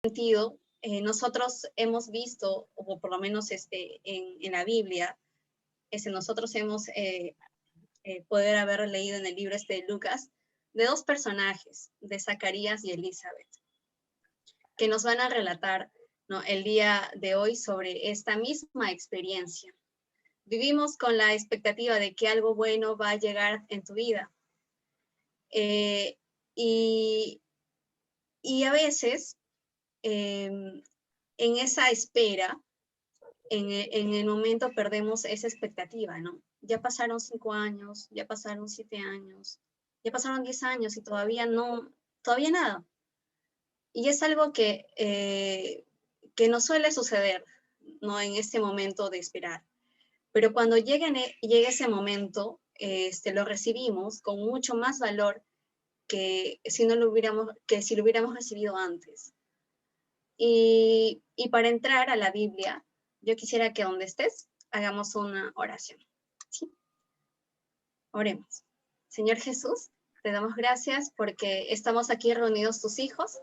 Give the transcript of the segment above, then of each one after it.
sentido, nosotros hemos visto, o por lo menos en la Biblia, nosotros hemos poder haber leído en el libro de Lucas, de dos personajes, de Zacarías y Elizabeth, que nos van a relatar, ¿no?, el día de hoy sobre esta misma experiencia. Vivimos con la expectativa de que algo bueno va a llegar en tu vida. Y a veces, en esa espera, en el momento perdemos esa expectativa, ¿no? Ya pasaron 5 años, ya pasaron 7 años, ya pasaron 10 años y todavía nada. Y es algo que nos suele suceder, ¿no?, en este momento de esperar. Pero cuando llega ese momento, lo recibimos con mucho más valor que si lo hubiéramos recibido antes. Y para entrar a la Biblia, yo quisiera que donde estés, hagamos una oración. ¿Sí? Oremos. Señor Jesús, te damos gracias porque estamos aquí reunidos tus hijos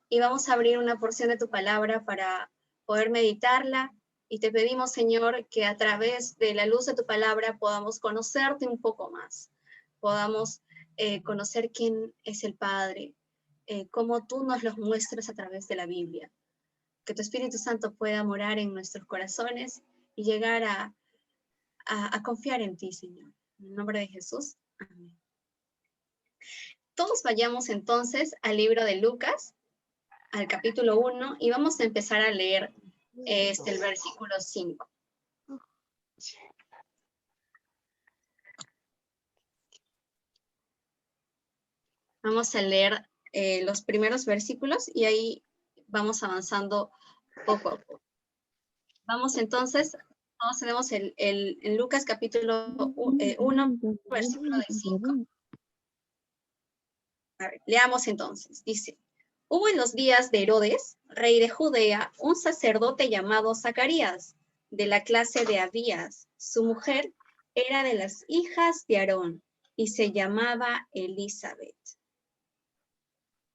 y vamos a abrir una porción de tu palabra para poder meditarla. Y te pedimos, Señor, que a través de la luz de tu palabra podamos conocerte un poco más, podamos conocer quién es el Padre, cómo tú nos los muestras a través de la Biblia. Que tu Espíritu Santo pueda morar en nuestros corazones y llegar a confiar en ti, Señor. En el nombre de Jesús, amén. Todos vayamos entonces al libro de Lucas, al capítulo 1, y vamos a empezar a leer el versículo 5. Vamos a leer los primeros versículos y ahí vamos avanzando poco a poco. Vamos entonces, todos tenemos el Lucas capítulo 1, versículo 5. A ver, leamos entonces. Dice: hubo en los días de Herodes, rey de Judea, un sacerdote llamado Zacarías, de la clase de Abías. Su mujer era de las hijas de Aarón y se llamaba Elizabeth.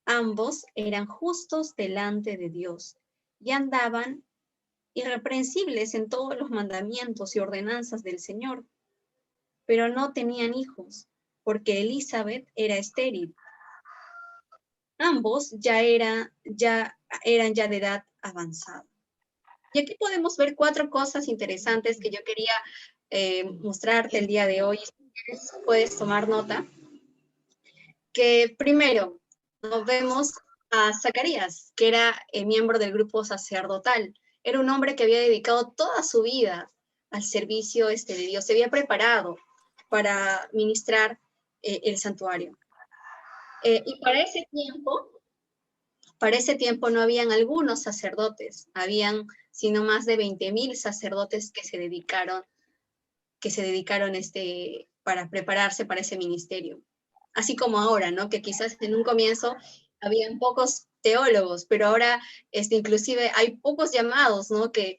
Ambos eran justos delante de Dios y andaban irreprensibles en todos los mandamientos y ordenanzas del Señor, pero no tenían hijos, porque Elizabeth era estéril. Ambos ya eran de edad avanzada. Y aquí podemos ver 4 cosas interesantes que yo quería mostrarte el día de hoy. Si quieres, puedes tomar nota. Que primero, nos vemos a Zacarías, que era miembro del grupo sacerdotal. Era un hombre que había dedicado toda su vida al servicio de Dios. Se había preparado para ministrar el santuario. Y para ese tiempo no habían algunos sacerdotes, habían sino más de 20,000 sacerdotes que se dedicaron para prepararse para ese ministerio. Así como ahora, ¿no? Que quizás en un comienzo habían pocos teólogos, pero ahora inclusive hay pocos llamados, ¿no?, que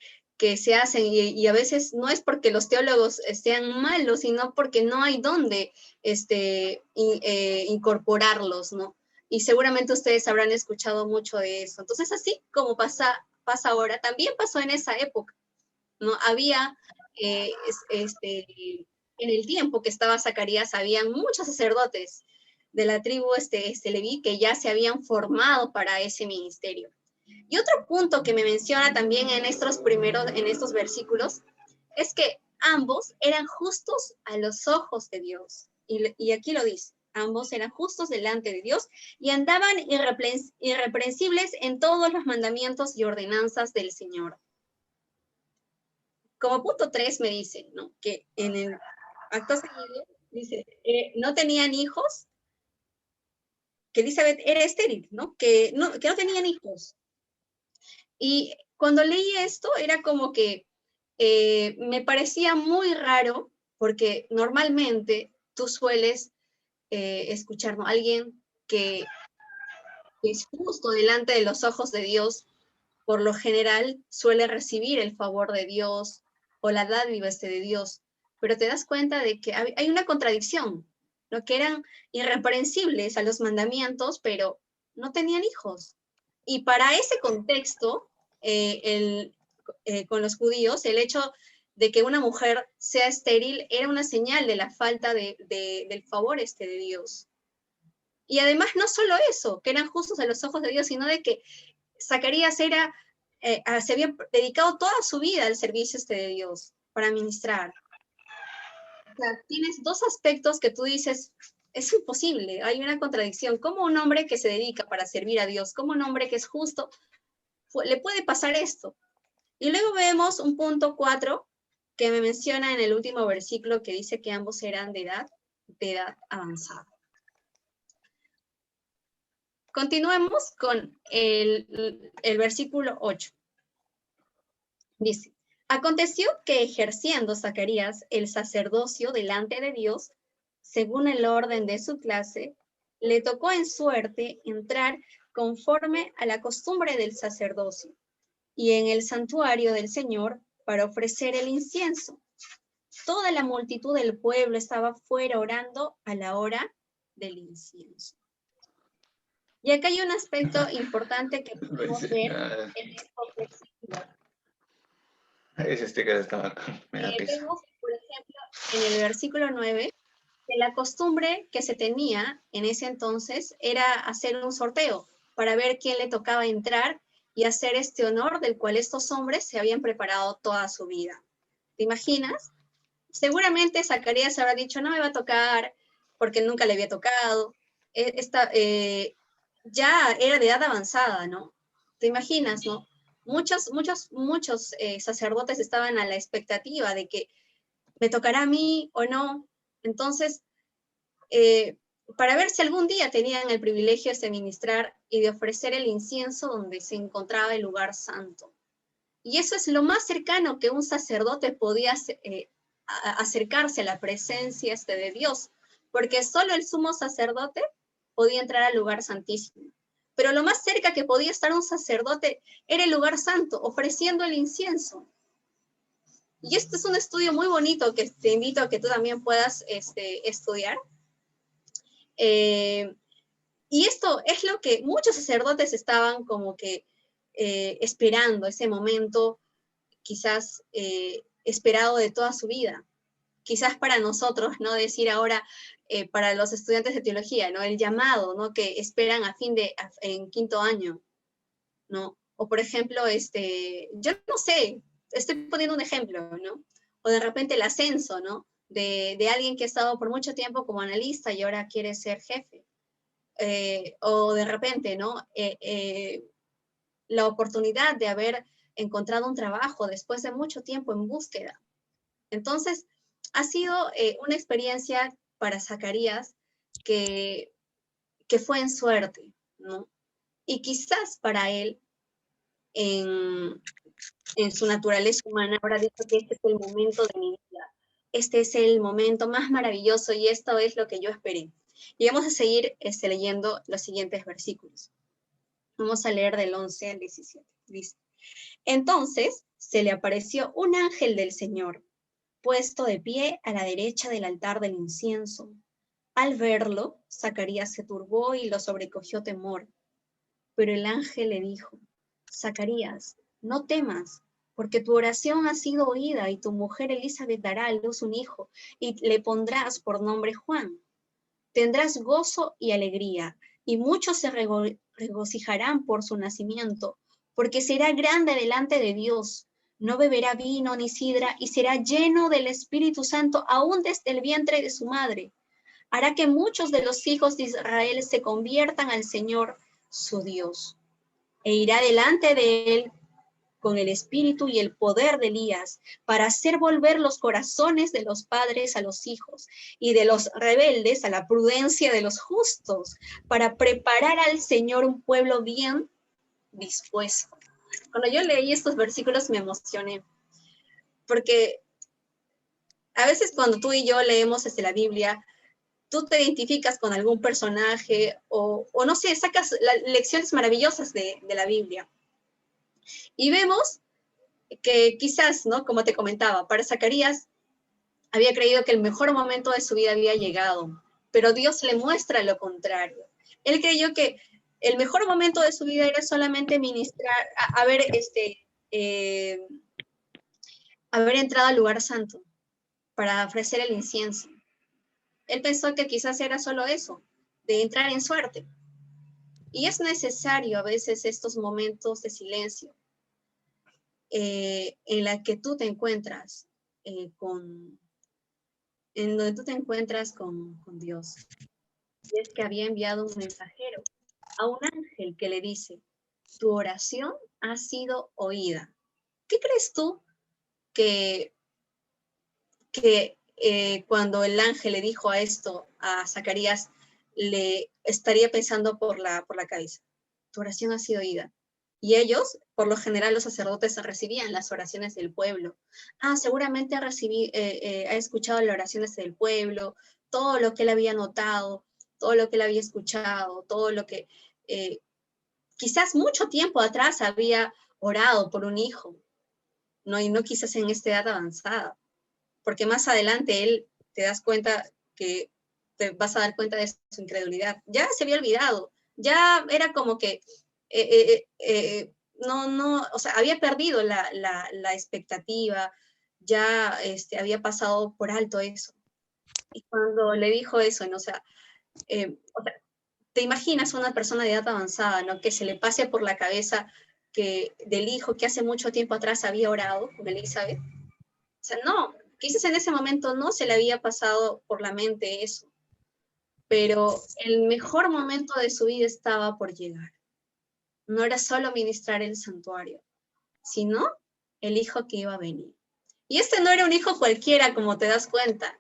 se hacen, y a veces no es porque los teólogos sean malos, sino porque no hay dónde incorporarlos, ¿no? Y seguramente ustedes habrán escuchado mucho de eso. Entonces, así como pasa ahora, también pasó en esa época, ¿no? Había, en el tiempo que estaba Zacarías, habían muchos sacerdotes de la tribu Leví que ya se habían formado para ese ministerio. Y otro punto que me menciona también en estos versículos es que ambos eran justos a los ojos de Dios. Y aquí lo dice: ambos eran justos delante de Dios y andaban irreprensibles en todos los mandamientos y ordenanzas del Señor. Como punto 3 me dice, ¿no?, que en el acto seguido dice, no tenían hijos, que Elizabeth era estéril, ¿no? Que no tenían hijos. Y cuando leí esto, era como que me parecía muy raro, porque normalmente tú sueles escuchar, ¿no?, alguien que es justo delante de los ojos de Dios, por lo general suele recibir el favor de Dios o la dádiva de Dios, pero te das cuenta de que hay una contradicción, ¿no?, que eran irreprensibles a los mandamientos, pero no tenían hijos. Y para ese contexto, con los judíos, el hecho de que una mujer sea estéril era una señal de la falta del favor de Dios. Y además no solo eso, que eran justos a los ojos de Dios, sino de que Zacarías se había dedicado toda su vida al servicio de Dios, para ministrar. O sea, tienes dos aspectos que tú dices, es imposible, hay una contradicción. ¿Cómo un hombre que se dedica para servir a Dios, cómo un hombre que es justo, le puede pasar esto? Y luego vemos un punto 4 que me menciona en el último versículo que dice que ambos eran de edad avanzada. Continuemos con el versículo 8. Dice, aconteció que ejerciendo Zacarías el sacerdocio delante de Dios, según el orden de su clase, le tocó en suerte entrar conforme a la costumbre del sacerdocio y en el santuario del Señor para ofrecer el incienso. Toda la multitud del pueblo estaba fuera orando a la hora del incienso. Y acá hay un aspecto importante que podemos ver en estos versículos. Ese sticker estaba me da pisa. Vemos, por ejemplo, en el versículo 9, que la costumbre que se tenía en ese entonces era hacer un sorteo para ver quién le tocaba entrar y hacer este honor del cual estos hombres se habían preparado toda su vida. ¿Te imaginas? Seguramente Zacarías habrá dicho, no me va a tocar, porque nunca le había tocado. Ya era de edad avanzada, ¿no? ¿Te imaginas, no? Muchos sacerdotes estaban a la expectativa de que me tocará a mí o no. Entonces, para ver si algún día tenían el privilegio de ministrar y de ofrecer el incienso donde se encontraba el lugar santo. Y eso es lo más cercano que un sacerdote podía acercarse a la presencia de Dios, porque solo el sumo sacerdote podía entrar al lugar santísimo. Pero lo más cerca que podía estar un sacerdote era el lugar santo, ofreciendo el incienso. Y este es un estudio muy bonito que te invito a que tú también puedas estudiar. Y esto es lo que muchos sacerdotes estaban como que esperando, ese momento quizás esperado de toda su vida. Quizás para nosotros, ¿no? Decir ahora, para los estudiantes de teología, ¿no? El llamado, ¿no? Que esperan en quinto año, ¿no? O por ejemplo, yo no sé, estoy poniendo un ejemplo, ¿no? O de repente el ascenso, ¿no? De alguien que ha estado por mucho tiempo como analista y ahora quiere ser jefe. O de repente, ¿no? La oportunidad de haber encontrado un trabajo después de mucho tiempo en búsqueda. Entonces, ha sido una experiencia para Zacarías que fue en suerte, ¿no? Y quizás para él, en su naturaleza humana, habrá dicho que este es el momento de mi vida, este es el momento más maravilloso y esto es lo que yo esperé. Y vamos a seguir leyendo los siguientes versículos. Vamos a leer del 11 al 17. Dice, entonces se le apareció un ángel del Señor, puesto de pie a la derecha del altar del incienso. Al verlo, Zacarías se turbó y lo sobrecogió temor. Pero el ángel le dijo, Zacarías, no temas, porque tu oración ha sido oída y tu mujer Elizabeth dará a luz un hijo y le pondrás por nombre Juan. Tendrás gozo y alegría, y muchos se regocijarán por su nacimiento, porque será grande delante de Dios. No beberá vino ni sidra, y será lleno del Espíritu Santo aún desde el vientre de su madre. Hará que muchos de los hijos de Israel se conviertan al Señor, su Dios. E irá delante de él con el espíritu y el poder de Elías, para hacer volver los corazones de los padres a los hijos y de los rebeldes a la prudencia de los justos, para preparar al Señor un pueblo bien dispuesto. Cuando yo leí estos versículos me emocioné, porque a veces cuando tú y yo leemos la Biblia, tú te identificas con algún personaje o no sé, sacas lecciones maravillosas de la Biblia. Y vemos que quizás, ¿no? Como te comentaba, para Zacarías había creído que el mejor momento de su vida había llegado, pero Dios le muestra lo contrario. Él creyó que el mejor momento de su vida era solamente ministrar, haber entrado al lugar santo para ofrecer el incienso. Él pensó que quizás era solo eso, de entrar en suerte. Y es necesario a veces estos momentos de silencio en la que tú te encuentras con Dios. Y es que había enviado un mensajero a un ángel que le dice, tu oración ha sido oída. ¿Qué crees tú que cuando el ángel le dijo a esto a Zacarías, le estaría pensando por la cabeza? Tu oración ha sido oída. Y ellos, por lo general, los sacerdotes recibían las oraciones del pueblo. Seguramente ha escuchado las oraciones del pueblo, todo lo que él había notado, todo lo que él había escuchado, todo lo que quizás mucho tiempo atrás había orado por un hijo, ¿no? Y no quizás en esta edad avanzada, porque más adelante él te das cuenta que te vas a dar cuenta de su incredulidad. Ya se había olvidado, ya era como que o sea, había perdido la expectativa, ya había pasado por alto eso. Y cuando le dijo eso, ¿no? O sea, te imaginas una persona de edad avanzada, ¿no? Que se le pase por la cabeza que del hijo que hace mucho tiempo atrás había orado con Elizabeth. O sea, no, quizás en ese momento no se le había pasado por la mente eso, pero el mejor momento de su vida estaba por llegar. No era solo ministrar el santuario, sino el hijo que iba a venir. Y este no era un hijo cualquiera, como te das cuenta.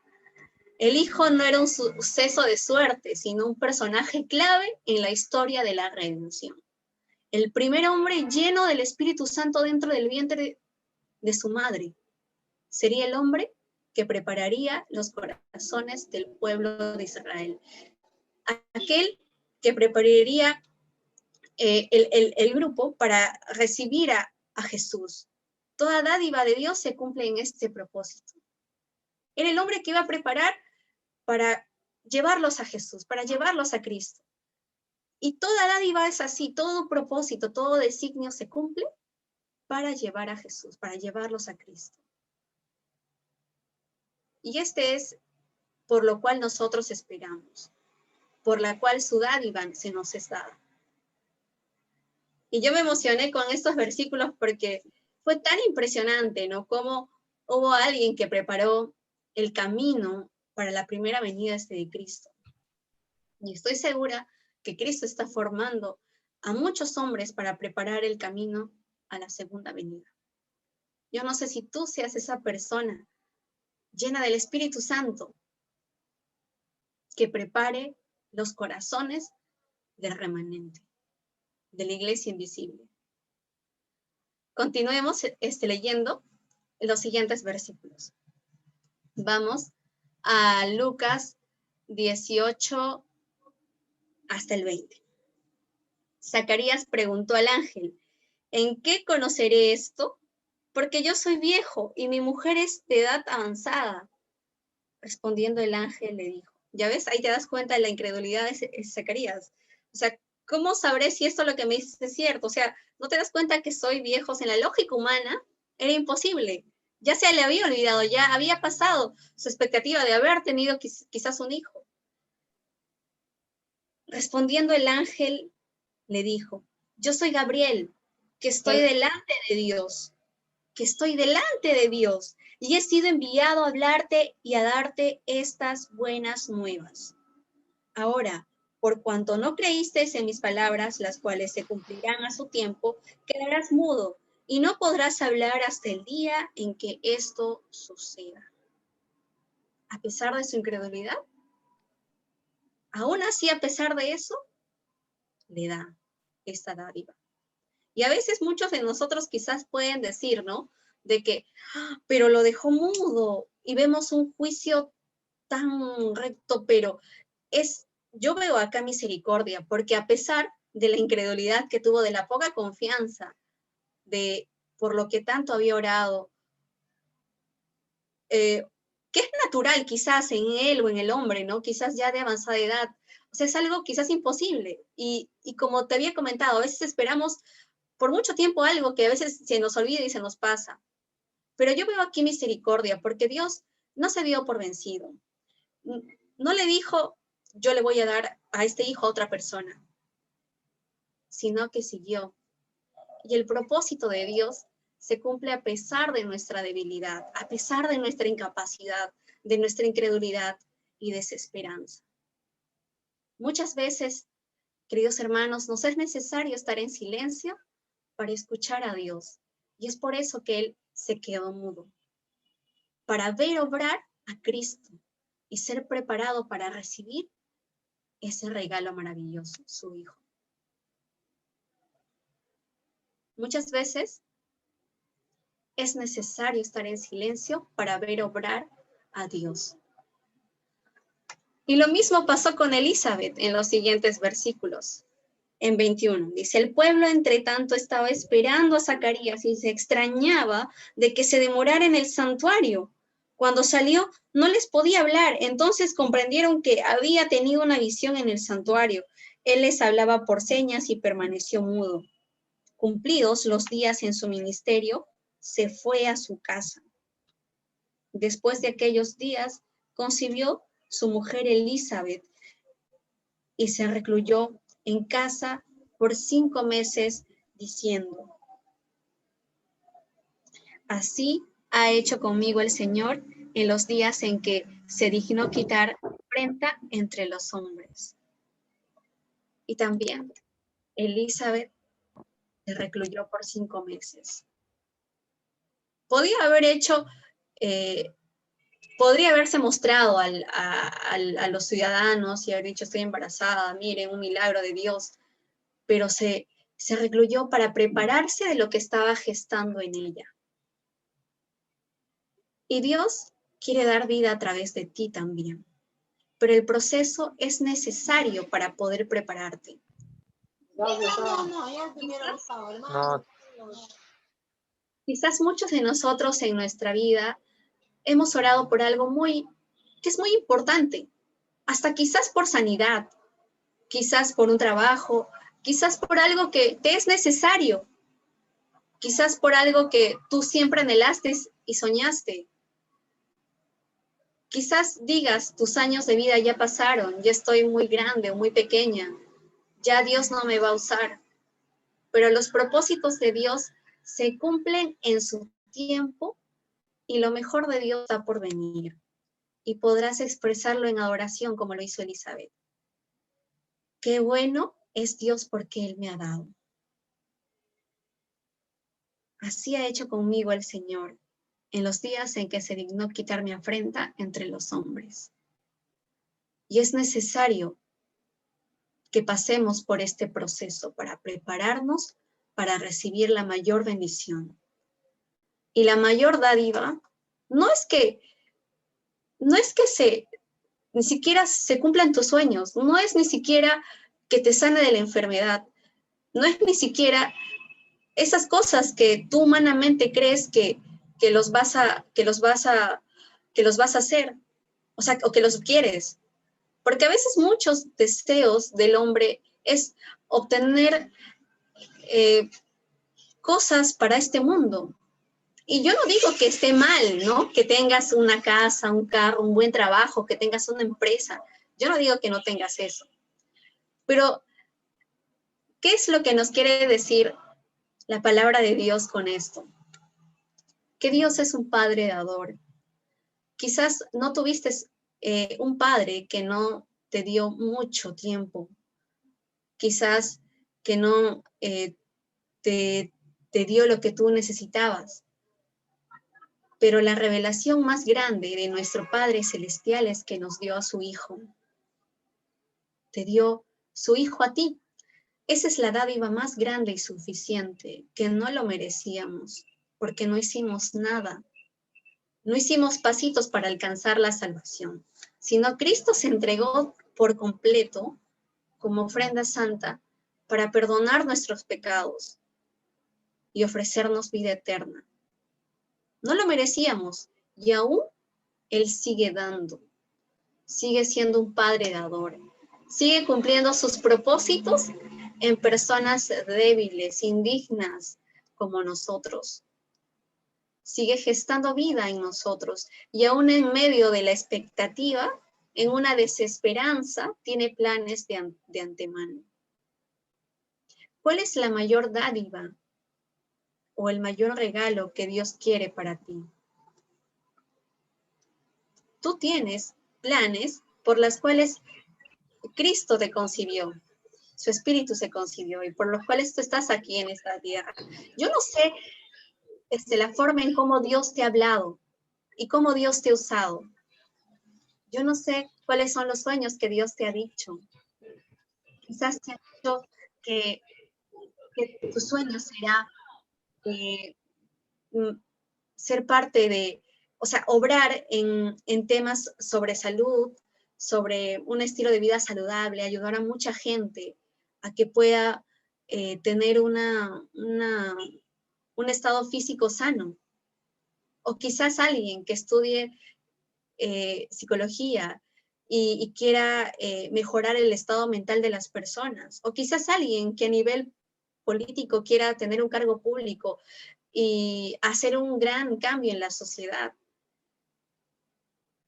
El hijo no era un suceso de suerte, sino un personaje clave en la historia de la redención. El primer hombre lleno del Espíritu Santo dentro del vientre de su madre. Sería el hombre que prepararía los corazones del pueblo de Israel. Aquel que prepararía el grupo para recibir a Jesús. Toda dádiva de Dios se cumple en este propósito. Era el hombre que iba a preparar para llevarlos a Jesús, para llevarlos a Cristo. Y toda dádiva es así, todo propósito, todo designio se cumple para llevar a Jesús, para llevarlos a Cristo. Y este es por lo cual nosotros esperamos, por la cual su dádiva se nos es dada. Y yo me emocioné con estos versículos porque fue tan impresionante, ¿no? Cómo hubo alguien que preparó el camino para la primera venida de Cristo. Y estoy segura que Cristo está formando a muchos hombres para preparar el camino a la segunda venida. Yo no sé si tú seas esa persona llena del Espíritu Santo que prepare los corazones del remanente, de la iglesia invisible. Continuemos leyendo los siguientes versículos. Vamos a Lucas 18 hasta el 20. Zacarías preguntó al ángel, ¿en qué conoceré esto? Porque yo soy viejo y mi mujer es de edad avanzada. Respondiendo el ángel le dijo, ya ves, ahí te das cuenta de la incredulidad de Zacarías. O sea, ¿cómo sabré si esto lo que me dices es cierto? O sea, ¿no te das cuenta que soy viejo? En la lógica humana era imposible. Ya se le había olvidado, ya había pasado su expectativa de haber tenido quizás un hijo. Respondiendo el ángel le dijo, yo soy Gabriel, que estoy delante de Dios, y he sido enviado a hablarte y a darte estas buenas nuevas. Ahora, por cuanto no creíste en mis palabras, las cuales se cumplirán a su tiempo, quedarás mudo y no podrás hablar hasta el día en que esto suceda. A pesar de su incredulidad, aún así, a pesar de eso, le da esta dádiva. Y a veces muchos de nosotros quizás pueden decir, ¿no? De que, pero lo dejó mudo y vemos un juicio tan recto, pero yo veo acá misericordia, porque a pesar de la incredulidad que tuvo, de la poca confianza, por lo que tanto había orado, que es natural quizás en él o en el hombre, ¿no? Quizás ya de avanzada edad, O sea, es algo quizás imposible. Y como te había comentado, a veces esperamos por mucho tiempo algo que a veces se nos olvida y se nos pasa. Pero yo veo aquí misericordia, porque Dios no se dio por vencido. No le dijo, yo le voy a dar a este hijo a otra persona, sino que siguió. Y el propósito de Dios se cumple a pesar de nuestra debilidad, a pesar de nuestra incapacidad, de nuestra incredulidad y desesperanza. Muchas veces, queridos hermanos, nos es necesario estar en silencio para escuchar a Dios. Y es por eso que Él se quedó mudo, para ver obrar a Cristo y ser preparado para recibir ese regalo maravilloso, su Hijo. Muchas veces es necesario estar en silencio para ver obrar a Dios. Y lo mismo pasó con Elizabeth en los siguientes versículos. En 21, dice, el pueblo entre tanto estaba esperando a Zacarías y se extrañaba de que se demorara en el santuario. Cuando salió, no les podía hablar, entonces comprendieron que había tenido una visión en el santuario. Él les hablaba por señas y permaneció mudo. Cumplidos los días en su ministerio, se fue a su casa. Después de aquellos días, concibió su mujer Elizabeth y se recluyó en casa por 5 meses, diciendo, así ha hecho conmigo el Señor en los días en que se dignó quitar afrenta entre los hombres. Y también Elizabeth se recluyó por 5 meses. Podía haberse mostrado a los ciudadanos y haber dicho, estoy embarazada, miren, un milagro de Dios, pero se recluyó para prepararse de lo que estaba gestando en ella. Y Dios quiere dar vida a través de ti también, pero el proceso es necesario para poder prepararte. Quizás muchos de nosotros en nuestra vida hemos orado por algo que es muy importante, hasta quizás por sanidad, quizás por un trabajo, quizás por algo que te es necesario, quizás por algo que tú siempre anhelaste y soñaste. Quizás digas, tus años de vida ya pasaron, ya estoy muy grande o muy pequeña, ya Dios no me va a usar. Pero los propósitos de Dios se cumplen en su tiempo y lo mejor de Dios está por venir. Y podrás expresarlo en adoración como lo hizo Elizabeth. Qué bueno es Dios porque Él me ha dado. Así ha hecho conmigo el Señor en los días en que se dignó quitar mi afrenta entre los hombres. Y es necesario que pasemos por este proceso para prepararnos para recibir la mayor bendición. Y la mayor dádiva no es que ni siquiera se cumplan tus sueños, no es ni siquiera que te sane de la enfermedad, no es ni siquiera esas cosas que tú humanamente crees que los vas a hacer, o sea, o que los quieres. Porque a veces muchos deseos del hombre es obtener cosas para este mundo. Y yo no digo que esté mal, ¿no? Que tengas una casa, un carro, un buen trabajo, que tengas una empresa. Yo no digo que no tengas eso. Pero, ¿qué es lo que nos quiere decir la palabra de Dios con esto? Que Dios es un padre dador. Quizás no tuviste un padre que no te dio mucho tiempo. Quizás que no te dio lo que tú necesitabas. Pero la revelación más grande de nuestro Padre Celestial es que nos dio a su Hijo. Te dio su Hijo a ti. Esa es la dádiva más grande y suficiente, que no lo merecíamos, porque no hicimos nada. No hicimos pasitos para alcanzar la salvación, sino Cristo se entregó por completo como ofrenda santa para perdonar nuestros pecados y ofrecernos vida eterna. No lo merecíamos y aún Él sigue dando, sigue siendo un padre dador, Sigue cumpliendo sus propósitos en personas débiles, indignas como nosotros. Sigue gestando vida en nosotros y aún en medio de la expectativa, en una desesperanza, tiene planes de antemano. ¿Cuál es la mayor dádiva o el mayor regalo que Dios quiere para ti? Tú tienes planes por las cuales Cristo te concibió, su espíritu se concibió y por los cuales tú estás aquí en esta tierra. Yo no sé la forma en cómo Dios te ha hablado y cómo Dios te ha usado. Yo no sé cuáles son los sueños que Dios te ha dicho. Quizás te ha dicho que tu sueño será ser parte de, o sea, obrar en temas sobre salud, sobre un estilo de vida saludable, ayudar a mucha gente a que pueda tener un estado físico sano. O quizás alguien que estudie psicología y quiera mejorar el estado mental de las personas. O quizás alguien que a nivel político quiera tener un cargo público y hacer un gran cambio en la sociedad.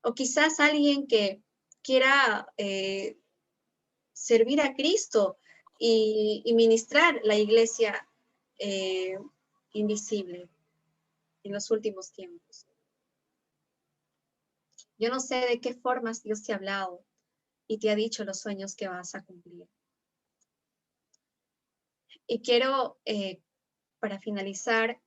O quizás alguien que quiera servir a Cristo y ministrar la iglesia invisible en los últimos tiempos. Yo no sé de qué formas Dios te ha hablado y te ha dicho los sueños que vas a cumplir. Y quiero, para finalizar,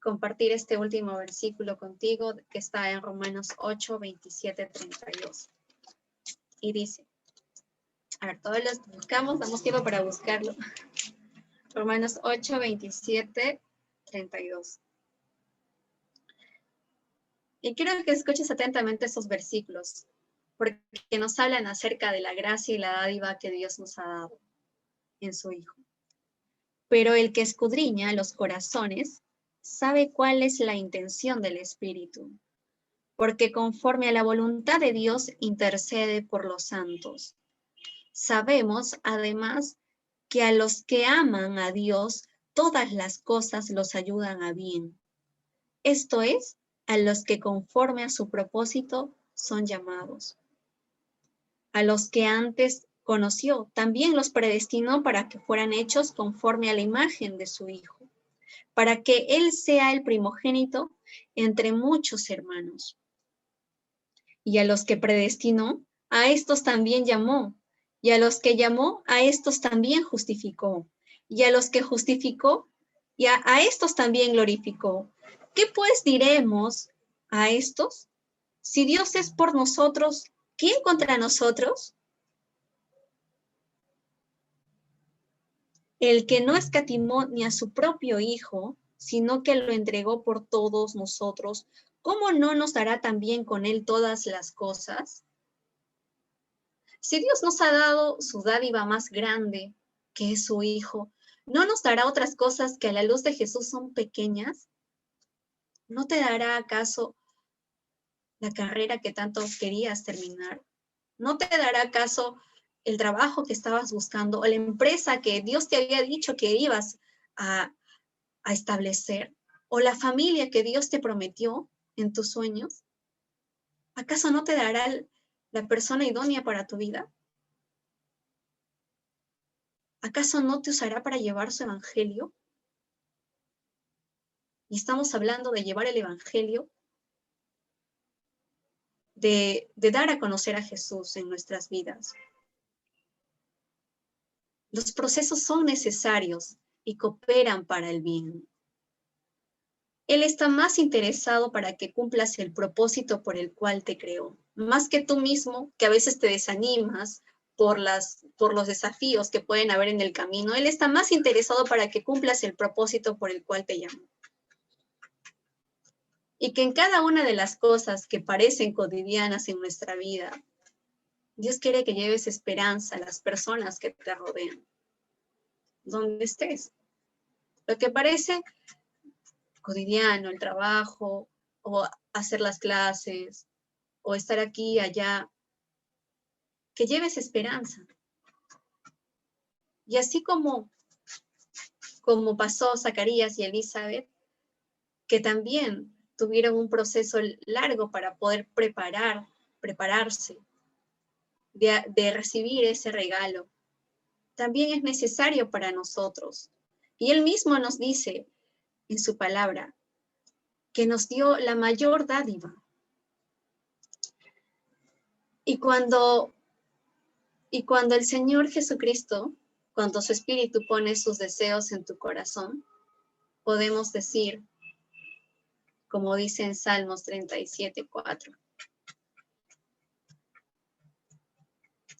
compartir este último versículo contigo que está en Romanos 8, 27, 32. Y dice, a ver, todos los buscamos, damos tiempo para buscarlo. Romanos 8, 27, 32. Y quiero que escuches atentamente esos versículos, porque nos hablan acerca de la gracia y la dádiva que Dios nos ha dado en su Hijo. Pero el que escudriña los corazones sabe cuál es la intención del Espíritu, porque conforme a la voluntad de Dios intercede por los santos. Sabemos, además, que a los que aman a Dios, todas las cosas los ayudan a bien. Esto es, a los que conforme a su propósito son llamados. A los que antes conoció, también los predestinó para que fueran hechos conforme a la imagen de su Hijo, para que Él sea el primogénito entre muchos hermanos. Y a los que predestinó, a estos también llamó, y a los que llamó, a estos también justificó, y a los que justificó, y a estos también glorificó. ¿Qué pues diremos a estos? Si Dios es por nosotros, ¿quién contra nosotros? El que no escatimó ni a su propio Hijo, sino que lo entregó por todos nosotros, ¿cómo no nos dará también con Él todas las cosas? Si Dios nos ha dado su dádiva más grande, que es su Hijo, ¿no nos dará otras cosas que a la luz de Jesús son pequeñas? ¿No te dará acaso la carrera que tanto querías terminar? ¿No te dará acaso el trabajo que estabas buscando o la empresa que Dios te había dicho que ibas a establecer? ¿O la familia que Dios te prometió en tus sueños? ¿Acaso no te dará la persona idónea para tu vida? ¿Acaso no te usará para llevar su evangelio? Y estamos hablando de llevar el evangelio, de dar a conocer a Jesús en nuestras vidas. Los procesos son necesarios y cooperan para el bien. Él está más interesado para que cumplas el propósito por el cual te creó, más que tú mismo, que a veces te desanimas por los desafíos que pueden haber en el camino. Él está más interesado para que cumplas el propósito por el cual te llamó. Y que en cada una de las cosas que parecen cotidianas en nuestra vida, Dios quiere que lleves esperanza a las personas que te rodean, donde estés. Lo que parece cotidiano, el trabajo, o hacer las clases, o estar aquí, allá, que lleves esperanza, Y así como pasó Zacarías y Elizabeth, que también tuvieron un proceso largo para poder prepararse de recibir ese regalo, también es necesario para nosotros. Y Él mismo nos dice en su palabra que nos dio la mayor dádiva. Y cuando el Señor Jesucristo, cuando su Espíritu pone sus deseos en tu corazón, podemos decir, como dice en Salmos 37:4.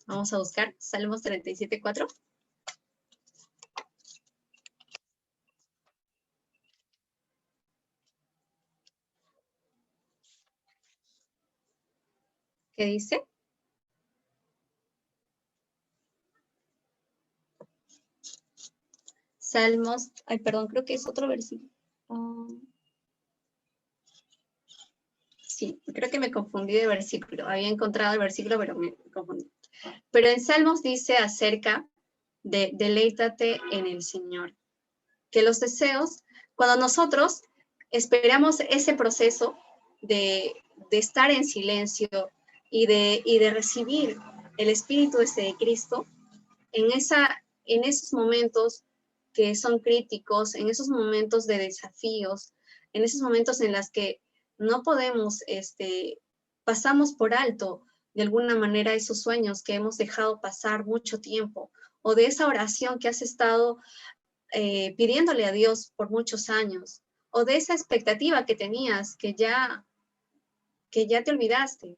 Vamos a buscar Salmos 37:4. ¿Qué dice? Salmos, creo que es otro versículo. Sí, creo que me confundí de versículo. Había encontrado el versículo, pero me confundí. Pero en Salmos dice acerca de deleítate en el Señor. Que los deseos, cuando nosotros esperamos ese proceso de estar en silencio y de recibir el Espíritu de Cristo, en esos momentos que son críticos, en esos momentos de desafíos, en esos momentos en los que no podemos, pasamos por alto de alguna manera esos sueños que hemos dejado pasar mucho tiempo, o de esa oración que has estado pidiéndole a Dios por muchos años, o de esa expectativa que tenías que ya te olvidaste.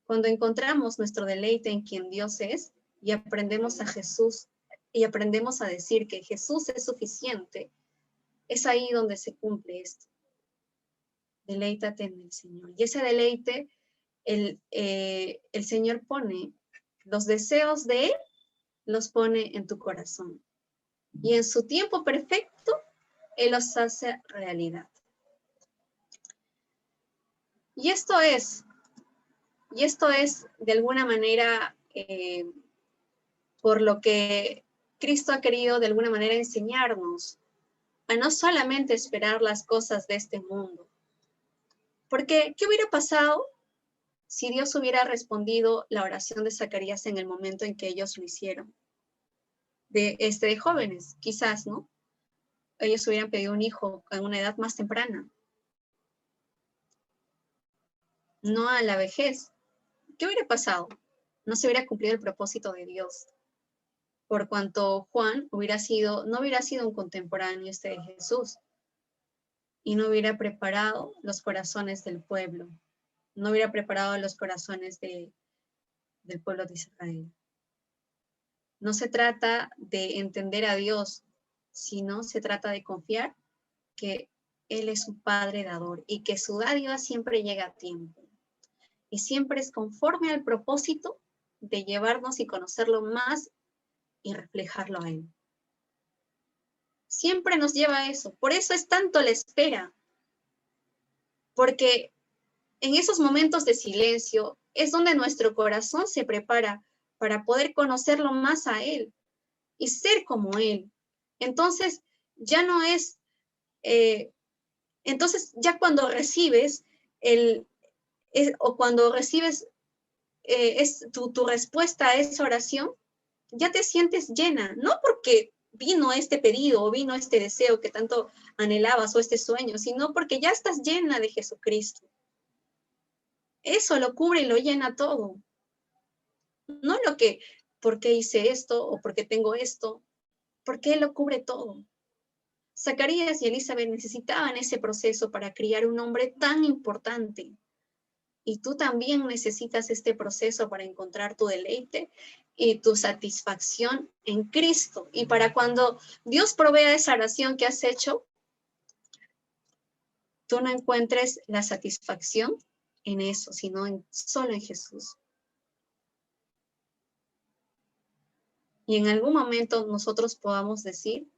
Cuando encontramos nuestro deleite en quien Dios es y aprendemos a Jesús y aprendemos a decir que Jesús es suficiente, es ahí donde se cumple esto. Deleítate en el Señor. Y ese deleite, el Señor pone los deseos de Él, los pone en tu corazón. Y en su tiempo perfecto, Él los hace realidad. Y esto es de alguna manera por lo que Cristo ha querido de alguna manera enseñarnos a no solamente esperar las cosas de este mundo. Porque, ¿qué hubiera pasado si Dios hubiera respondido la oración de Zacarías en el momento en que ellos lo hicieron? De jóvenes, quizás, ¿no? Ellos hubieran pedido un hijo a una edad más temprana, no a la vejez. ¿Qué hubiera pasado? No se hubiera cumplido el propósito de Dios, por cuanto Juan no hubiera sido un contemporáneo de Jesús y no hubiera preparado los corazones del pueblo, no hubiera preparado los corazones del pueblo de Israel. No se trata de entender a Dios, sino se trata de confiar que Él es un Padre dador y que su dádiva siempre llega a tiempo y siempre es conforme al propósito de llevarnos y conocerlo más y reflejarlo a Él. Siempre nos lleva a eso. Por eso es tanto la espera. Porque en esos momentos de silencio es donde nuestro corazón se prepara para poder conocerlo más a Él y ser como Él. Entonces, ya no es, entonces ya cuando recibes cuando recibes tu respuesta a esa oración, ya te sientes llena, no porque vino este pedido o vino este deseo que tanto anhelabas o este sueño, sino porque ya estás llena de Jesucristo. Eso lo cubre y lo llena todo. No lo que, ¿por qué hice esto o por qué tengo esto? Porque Él lo cubre todo. Zacarías y Elizabeth necesitaban ese proceso para criar un hombre tan importante. Y tú también necesitas este proceso para encontrar tu deleite y tu satisfacción en Cristo. Y para cuando Dios provea esa oración que has hecho, tú no encuentres la satisfacción en eso, sino solo en Jesús. Y en algún momento nosotros podamos decir,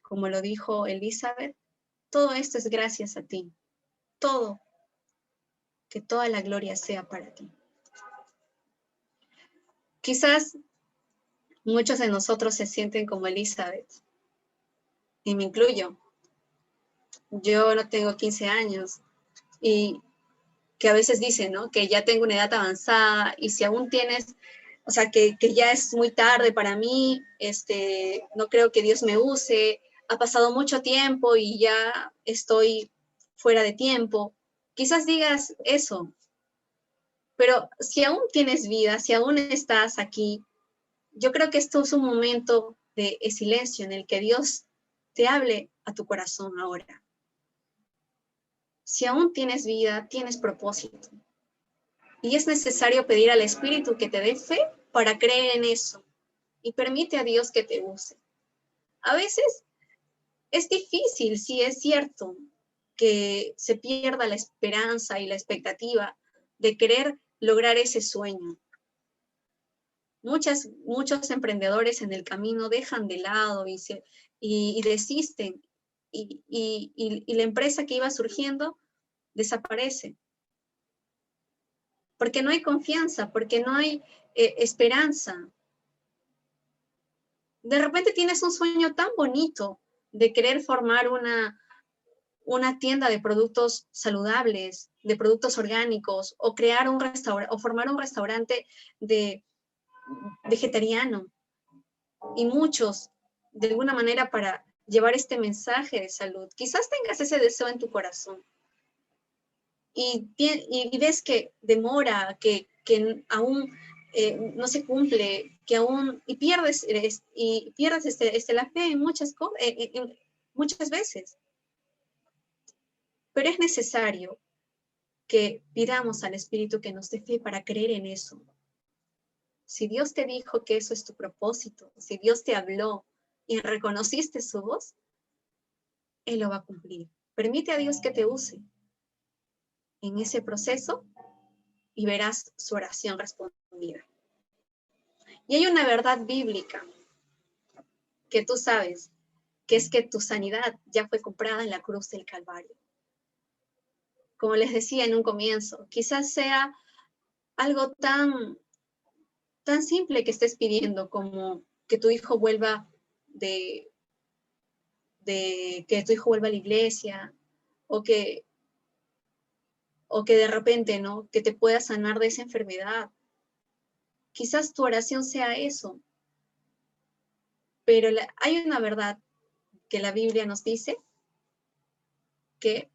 como lo dijo Elizabeth, todo esto es gracias a ti. Todo. Que toda la gloria sea para ti. Quizás Muchos de nosotros se sienten como Elizabeth, y me incluyo. Yo no tengo 15 años y que a veces dicen, ¿no? Que ya tengo una edad avanzada y si aún tienes, o sea, que ya es muy tarde para mí, no creo que Dios me use, ha pasado mucho tiempo y ya estoy fuera de tiempo. Quizás digas eso, pero si aún tienes vida, si aún estás aquí, yo creo que esto es un momento de silencio en el que Dios te hable a tu corazón ahora. Si aún tienes vida, tienes propósito. Y es necesario pedir al Espíritu que te dé fe para creer en eso. Y permite a Dios que te use. A veces es difícil, sí es cierto, que se pierda la esperanza y la expectativa de querer lograr ese sueño. Muchos emprendedores en el camino dejan de lado y desisten. Y la empresa que iba surgiendo desaparece. Porque no hay confianza, porque no hay esperanza. De repente tienes un sueño tan bonito de querer formar una tienda de productos saludables, de productos orgánicos, o crear un restaurante, o formar un restaurante de vegetariano. Y muchos, de alguna manera, para llevar este mensaje de salud. Quizás tengas ese deseo en tu corazón. Y ves que demora, que aún no se cumple, que aún, y pierdes la fe en muchas veces. Pero es necesario que pidamos al Espíritu que nos dé fe para creer en eso. Si Dios te dijo que eso es tu propósito, si Dios te habló y reconociste su voz, Él lo va a cumplir. Permite a Dios que te use en ese proceso y verás su oración respondida. Y hay una verdad bíblica que tú sabes, que es que tu sanidad ya fue comprada en la cruz del Calvario. Como les decía en un comienzo, quizás sea algo tan simple que estés pidiendo como que tu hijo vuelva que tu hijo vuelva a la iglesia, o que de repente, ¿no? Que te pueda sanar de esa enfermedad. Quizás tu oración sea eso, pero hay una verdad que la Biblia nos dice, que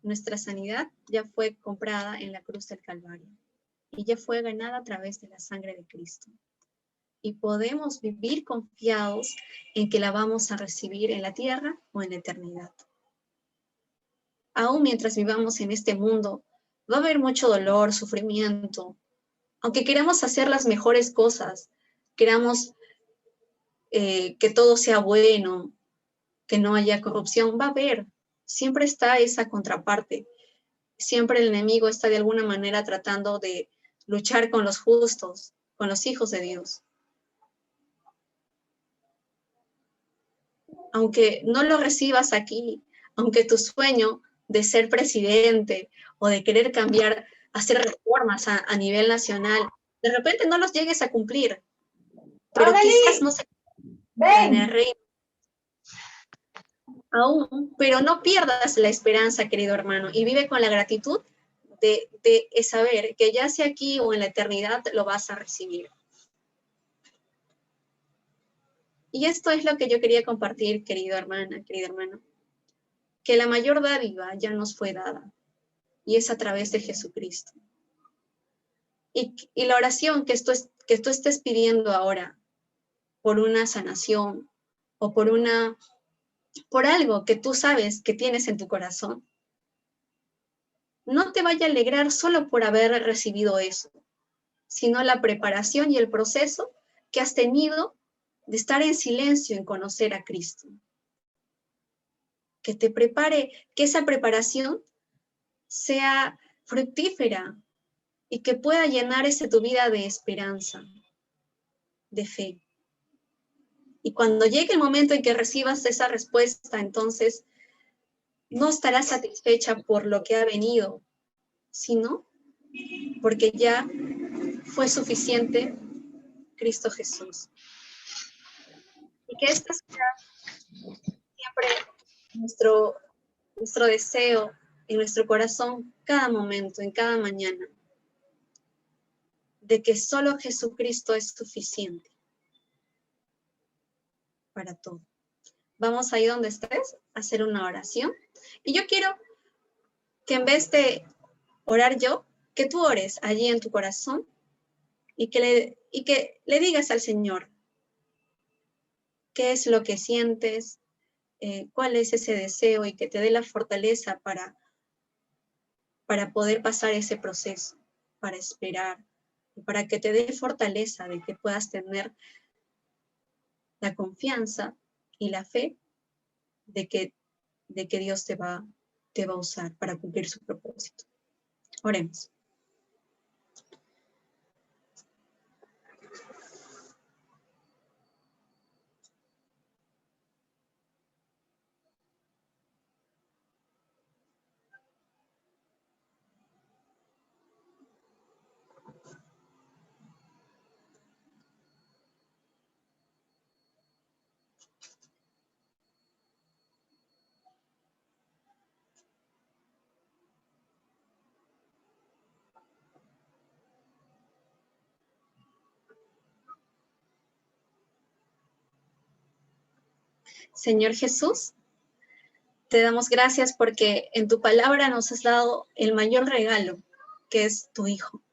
nuestra sanidad ya fue comprada en la cruz del Calvario y ya fue ganada a través de la sangre de Cristo. Y podemos vivir confiados en que la vamos a recibir en la tierra o en la eternidad. Aún mientras vivamos en este mundo, va a haber mucho dolor, sufrimiento. Aunque queramos hacer las mejores cosas, queramos que todo sea bueno, que no haya corrupción, va a haber. Siempre está esa contraparte. Siempre el enemigo está de alguna manera tratando de luchar con los justos, con los hijos de Dios. Aunque no lo recibas aquí, aunque tu sueño de ser presidente o de querer cambiar, hacer reformas a nivel nacional, de repente no los llegues a cumplir, pero quizás no se en el reino aún, pero no pierdas la esperanza, querido hermano, y vive con la gratitud de saber que ya sea aquí o en la eternidad lo vas a recibir. Y esto es lo que yo quería compartir, querido hermano, que la mayor dádiva ya nos fue dada, y es a través de Jesucristo. Y la oración que tú estés pidiendo ahora por una sanación o por algo que tú sabes que tienes en tu corazón, no te vaya a alegrar solo por haber recibido eso, sino la preparación y el proceso que has tenido de estar en silencio en conocer a Cristo. Que te prepare, que esa preparación sea fructífera y que pueda llenar tu vida de esperanza, de fe. Y cuando llegue el momento en que recibas esa respuesta, entonces no estarás satisfecha por lo que ha venido, sino porque ya fue suficiente Cristo Jesús. Y que esta sea siempre nuestro deseo en nuestro corazón cada momento, en cada mañana, de que solo Jesucristo es suficiente para todo. Vamos ahí donde estés a hacer una oración. Y yo quiero que en vez de orar yo, que tú ores allí en tu corazón y que le digas al Señor qué es lo que sientes, cuál es ese deseo y que te dé la fortaleza para poder pasar ese proceso, para esperar, y para que te dé fortaleza de que puedas tener la confianza y la fe de que Dios te va a usar para cumplir su propósito. Oremos. Señor Jesús, te damos gracias porque en tu palabra nos has dado el mayor regalo, que es tu Hijo.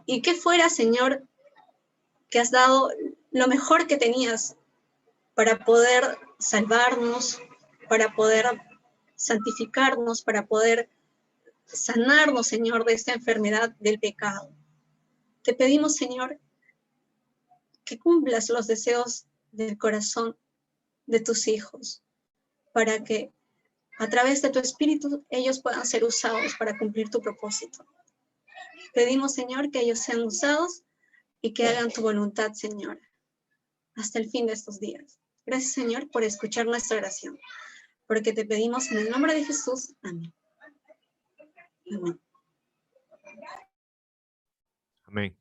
Y que fuera, Señor, que has dado lo mejor que tenías para poder salvarnos, para poder santificarnos, para poder sanarnos, Señor, de esta enfermedad del pecado. Te pedimos, Señor, que cumplas los deseos del corazón de tus hijos, para que a través de tu Espíritu ellos puedan ser usados para cumplir tu propósito. Pedimos, Señor, que ellos sean usados y que hagan tu voluntad, Señor, hasta el fin de estos días. Gracias, Señor, por escuchar nuestra oración, porque te pedimos en el nombre de Jesús. Amén. Amén. Amén.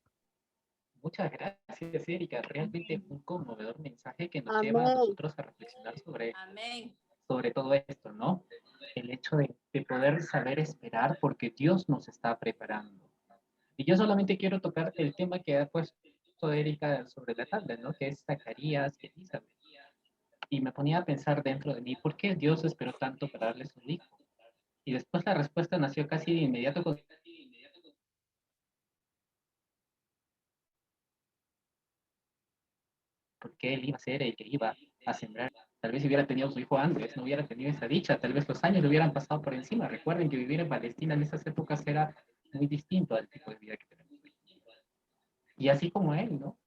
Muchas gracias, Erika. Realmente un conmovedor mensaje que nos Amén. lleva a nosotros a reflexionar sobre todo esto, ¿no? El hecho de poder saber esperar porque Dios nos está preparando. Y yo solamente quiero tocar el tema que ha puesto Erika sobre la tabla, ¿no? Que es Zacarías y Elizabeth. Y me ponía a pensar dentro de mí, ¿por qué Dios esperó tanto para darles un hijo? Y después la respuesta nació casi de inmediato con porque él iba a ser el que iba a sembrar. Tal vez si hubiera tenido su hijo antes, no hubiera tenido esa dicha, tal vez los años le hubieran pasado por encima. Recuerden que vivir en Palestina en esas épocas era muy distinto al tipo de vida que tenemos hoy. Y así como él, ¿no?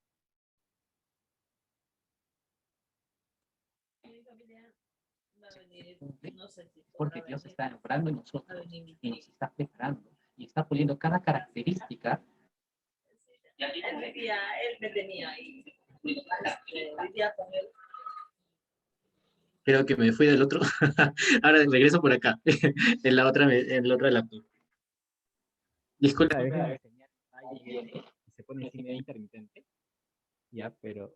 Porque Dios está obrando en nosotros y nos está preparando y está puliendo cada característica. Él me tenía ahí. Vivía con él. Creo que me fui del otro. Ahora regreso por acá, en la otra laptop. Disculpa. Se pone así medio intermitente, ya, pero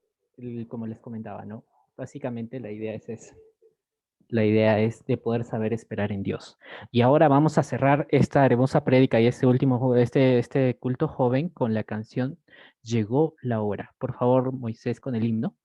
como les comentaba, ¿no? Básicamente la idea es esa. La idea es de poder saber esperar en Dios. Y ahora vamos a cerrar esta hermosa prédica y este culto joven con la canción Llegó la hora. Por favor, Moisés, con el himno.